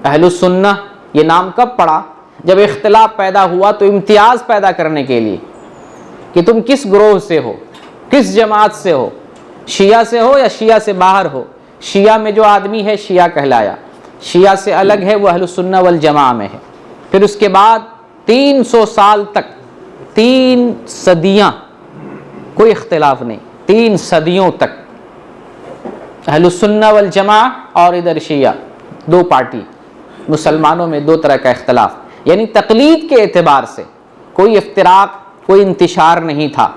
اہل السنہ یہ نام کب پڑا؟ جب اختلاف پیدا ہوا تو امتیاز پیدا کرنے کے لیے کہ تم کس گروہ سے ہو، کس جماعت سے ہو، شیعہ سے ہو یا شیعہ سے باہر ہو۔ شیعہ میں جو آدمی ہے شیعہ کہلایا، شیعہ سے الگ ہے وہ اہل السنہ والجماعہ میں ہے۔ پھر اس کے بعد 300 سال تک، 3 صدیاں کوئی اختلاف نہیں، 3 صدیوں تک اہل السنہ والجماعہ اور ادھر شیعہ، 2 پارٹی، مسلمانوں میں 2 طرح کا اختلاف، یعنی تقلید کے اعتبار سے کوئی افتراق، کوئی انتشار نہیں تھا۔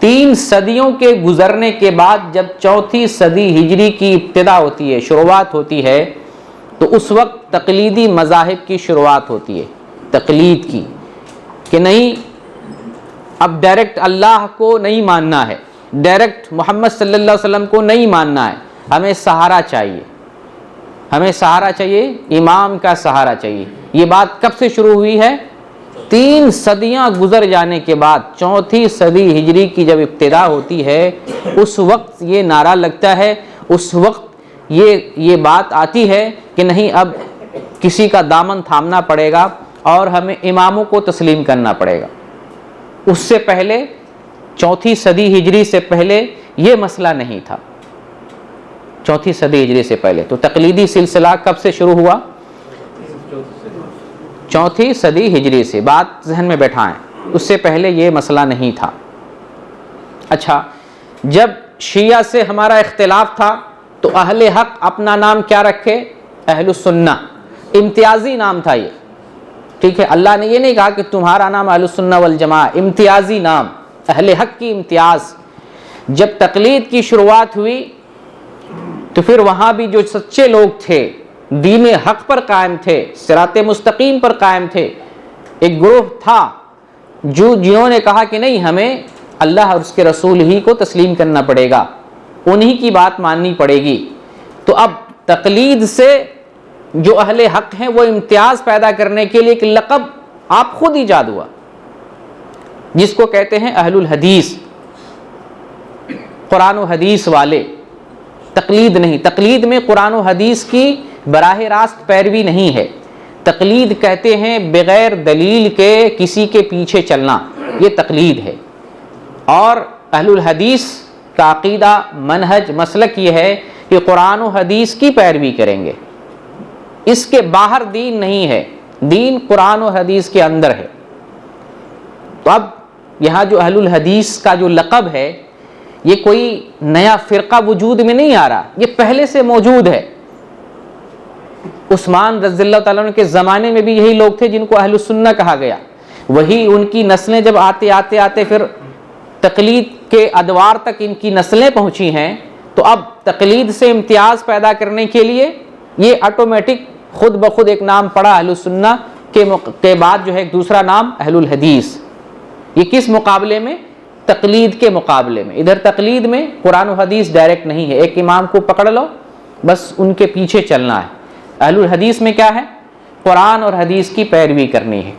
3 صدیوں کے گزرنے کے بعد جب 4تھی صدی ہجری کی ابتدا ہوتی ہے، شروعات ہوتی ہے، تو اس وقت تقلیدی مذاہب کی شروعات ہوتی ہے، تقلید کی، کہ نہیں اب ڈائریکٹ اللہ کو نہیں ماننا ہے، ڈائریکٹ محمد صلی اللہ علیہ وسلم کو نہیں ماننا ہے، ہمیں سہارا چاہیے، ہمیں سہارا چاہیے، امام کا سہارا چاہیے۔ یہ بات کب سے شروع ہوئی ہے؟ 3 صدیاں گزر جانے کے بعد 4تھی صدی ہجری کی جب ابتدا ہوتی ہے، اس وقت یہ نعرہ لگتا ہے، اس وقت یہ بات آتی ہے کہ نہیں اب کسی کا دامن تھامنا پڑے گا اور ہمیں اماموں کو تسلیم کرنا پڑے گا۔ اس سے پہلے 4تھی صدی ہجری سے پہلے یہ مسئلہ نہیں تھا۔ 4تھی صدی ہجری سے پہلے تو تقلیدی سلسلہ کب سے شروع ہوا؟ 4تھی صدی ہجری سے، بات ذہن میں بیٹھائیں، اس سے پہلے یہ مسئلہ نہیں تھا۔ اچھا، جب شیعہ سے ہمارا اختلاف تھا تو اہل حق اپنا نام کیا رکھے؟ اہل السنہ، امتیازی نام تھا یہ، ٹھیک ہے؟ اللہ نے یہ نہیں کہا کہ تمہارا نام اہل السنہ والجماعہ، امتیازی نام، اہل حق کی امتیاز۔ جب تقلید کی شروعات ہوئی تو پھر وہاں بھی جو سچے لوگ تھے، دین حق پر قائم تھے، صراط مستقیم پر قائم تھے، ایک گروہ تھا جنہوں نے کہا کہ نہیں ہمیں اللہ اور اس کے رسول ہی کو تسلیم کرنا پڑے گا، انہی کی بات ماننی پڑے گی۔ تو اب تقلید سے جو اہل حق ہیں وہ امتیاز پیدا کرنے کے لیے ایک لقب آپ خود ایجاد ہوا، جس کو کہتے ہیں اہل الحدیث، قرآن و حدیث والے۔ تقلید نہیں، تقلید میں قرآن و حدیث کی براہ راست پیروی نہیں ہے، تقلید کہتے ہیں بغیر دلیل کے کسی کے پیچھے چلنا، یہ تقلید ہے۔ اور اہل الحدیث کا عقیدہ، منہج، مسلک یہ ہے کہ قرآن و حدیث کی پیروی کریں گے، اس کے باہر دین نہیں ہے، دین قرآن و حدیث کے اندر ہے۔ تو اب یہاں جو اہل الحدیث کا جو لقب ہے، یہ کوئی نیا فرقہ وجود میں نہیں آ رہا، یہ پہلے سے موجود ہے۔ عثمان رضی اللہ تعالیٰ عنہ کے زمانے میں بھی یہی لوگ تھے جن کو اہل السنہ کہا گیا، وہی ان کی نسلیں جب آتے پھر تقلید کے ادوار تک ان کی نسلیں پہنچی ہیں، تو اب تقلید سے امتیاز پیدا کرنے کے لیے یہ آٹومیٹک خود بخود ایک نام پڑا اہل السنہ کے بعد جو ہے ایک دوسرا نام اہل الحدیث۔ یہ کس مقابلے میں؟ تقلید کے مقابلے میں۔ ادھر تقلید میں قرآن و حدیث ڈائریکٹ نہیں ہے، ایک امام کو پکڑ لو بس ان کے پیچھے چلنا ہے۔ اہل الحدیث میں کیا ہے؟ قرآن اور حدیث کی پیروی کرنی ہے۔